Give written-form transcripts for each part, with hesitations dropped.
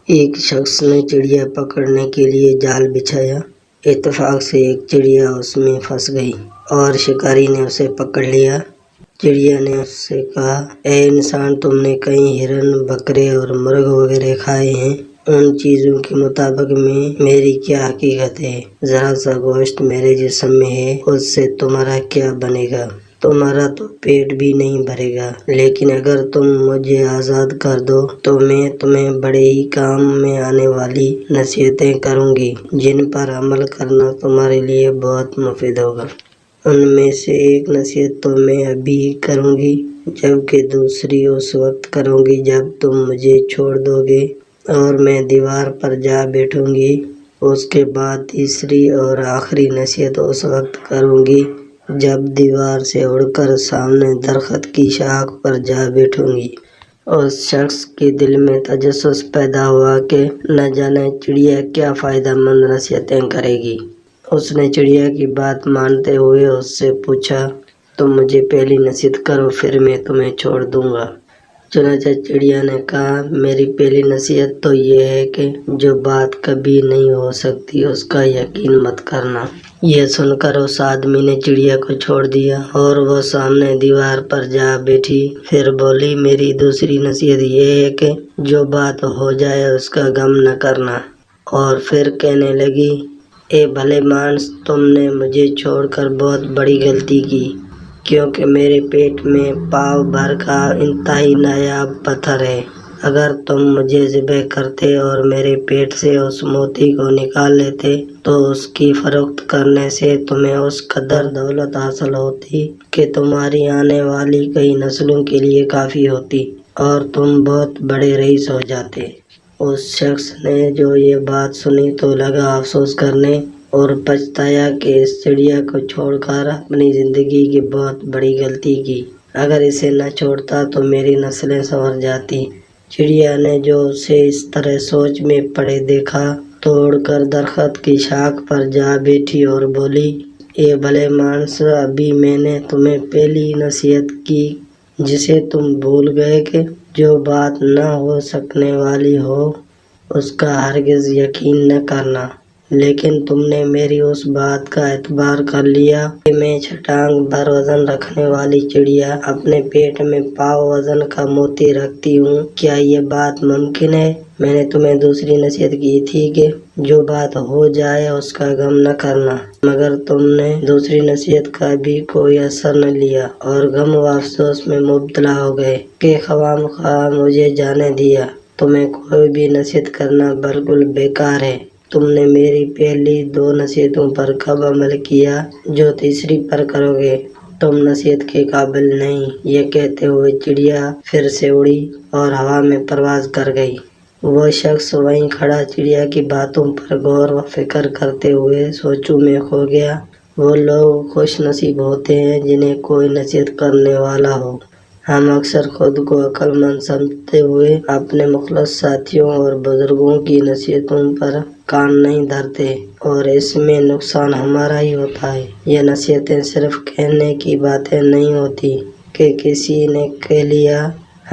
ایک شخص نے چڑیا پکڑنے کے لیے جال بچھایا۔ اتفاق سے ایک چڑیا اس میں پھنس گئی اور شکاری نے اسے پکڑ لیا۔ چڑیا نے اس سے کہا، اے انسان، تم نے کہیں ہرن، بکرے اور مرغ وغیرہ کھائے ہیں۔ ان چیزوں کے مطابق میں میری کیا حقیقت ہے؟ ذرا سا گوشت میرے جسم میں ہے، اس سے تمہارا کیا بنے گا؟ تمہارا تو پیٹ بھی نہیں بھرے گا۔ لیکن اگر تم مجھے آزاد کر دو تو میں تمہیں بڑے ہی کام میں آنے والی نصیحتیں کروں گی جن پر عمل کرنا تمہارے لیے بہت مفید ہوگا۔ ان میں سے ایک نصیحت تو میں ابھی کروں گی، جبکہ دوسری اس وقت کروں گی جب تم مجھے چھوڑ دو گے اور میں دیوار پر جا بیٹھوں گی۔ اس کے بعد تیسری اور آخری نصیحت اس وقت کروں گی جب دیوار سے اڑ کر سامنے درخت کی شاخ پر جا بیٹھوں گی۔ اس شخص کے دل میں تجسس پیدا ہوا کہ نہ جانے چڑیا کیا فائدہ مند نصیحتیں کرے گی۔ اس نے چڑیا کی بات مانتے ہوئے اس سے پوچھا، تم مجھے پہلی نصیحت کرو، پھر میں تمہیں چھوڑ دوں گا۔ چنانچہ چڑیا نے کہا، میری پہلی نصیحت تو یہ ہے کہ جو بات کبھی نہیں ہو سکتی اس کا یقین مت کرنا۔ یہ سن کر اس آدمی نے چڑیا کو چھوڑ دیا اور وہ سامنے دیوار پر جا بیٹھی۔ پھر بولی، میری دوسری نصیحت یہ ہے کہ جو بات ہو جائے اس کا غم نہ کرنا۔ اور پھر کہنے لگی، اے بھلے مانس، تم نے مجھے چھوڑ کر بہت بڑی غلطی کی، کیونکہ میرے پیٹ میں پاؤ بھر کا انتہائی نایاب پتھر ہے۔ اگر تم مجھے ذبح کرتے اور میرے پیٹ سے اس موتی کو نکال لیتے تو اس کی فروخت کرنے سے تمہیں اس قدر دولت حاصل ہوتی کہ تمہاری آنے والی کئی نسلوں کے لیے کافی ہوتی اور تم بہت بڑے رئیس ہو جاتے۔ اس شخص نے جو یہ بات سنی تو لگا افسوس کرنے اور پچھتایا کہ اس چڑیا کو چھوڑ کر اپنی زندگی کی بہت بڑی غلطی کی۔ اگر اسے نہ چھوڑتا تو میری نسلیں سنور جاتی۔ چڑیا نے جو اسے اس طرح سوچ میں پڑے دیکھا تو اڑ کر درخت کی شاخ پر جا بیٹھی اور بولی، اے بھلے مانس، ابھی میں نے تمہیں پہلی نصیحت کی جسے تم بھول گئے کہ جو بات نہ ہو سکنے والی ہو اس کا ہرگز یقین نہ کرنا۔ لیکن تم نے میری اس بات کا اعتبار کر لیا کہ میں چھٹانگ بھر وزن رکھنے والی چڑیا اپنے پیٹ میں پاؤ وزن کا موتی رکھتی ہوں۔ کیا یہ بات ممکن ہے؟ میں نے تمہیں دوسری نصیحت کی تھی کہ جو بات ہو جائے اس کا غم نہ کرنا، مگر تم نے دوسری نصیحت کا بھی کوئی اثر نہ لیا اور غم و افسوس میں مبتلا ہو گئے کہ خواہ مخواہ مجھے جانے دیا۔ تمہیں کوئی بھی نصیحت کرنا بالکل بیکار ہے۔ تم نے میری پہلی دو نصیحتوں پر کب عمل کیا جو تیسری پر کرو گے؟ تم نصیحت کے قابل نہیں۔ یہ کہتے ہوئے چڑیا پھر سے اڑی اور ہوا میں پرواز کر گئی۔ وہ شخص وہیں کھڑا چڑیا کی باتوں پر غور و فکر کرتے ہوئے سوچوں میں کھو گیا۔ وہ لوگ خوش نصیب ہوتے ہیں جنہیں کوئی نصیحت کرنے والا ہو۔ ہم اکثر خود کو عقل مند سمجھتے ہوئے اپنے مخلص ساتھیوں اور بزرگوں کی نصیحتوں پر کان نہیں دھرتے اور اس میں نقصان ہمارا ہی ہوتا ہے۔ یہ نصیحتیں صرف کہنے کی باتیں نہیں ہوتی کہ کسی نے کہہ لیا،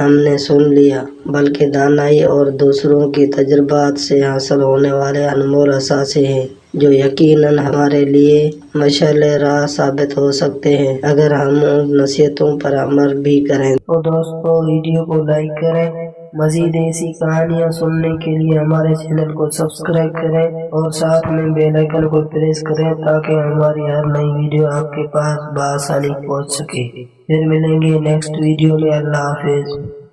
ہم نے سن لیا، بلکہ دانائی اور دوسروں کی تجربات سے حاصل ہونے والے انمول اثاثے ہیں جو یقیناً ہمارے لیے مشعل راہ ثابت ہو سکتے ہیں اگر ہم ان نصیحتوں پر عمل بھی کریں۔ تو دوستو، ویڈیو کو لائک کریں۔ مزید ایسی کہانیاں سننے کے لیے ہمارے چینل کو سبسکرائب کریں اور ساتھ میں بیل آئیکن کو پریس کریں تاکہ ہماری ہر نئی ویڈیو آپ کے پاس بآسانی پہنچ سکے۔ پھر ملیں گے نیکسٹ ویڈیو میں۔ اللہ حافظ۔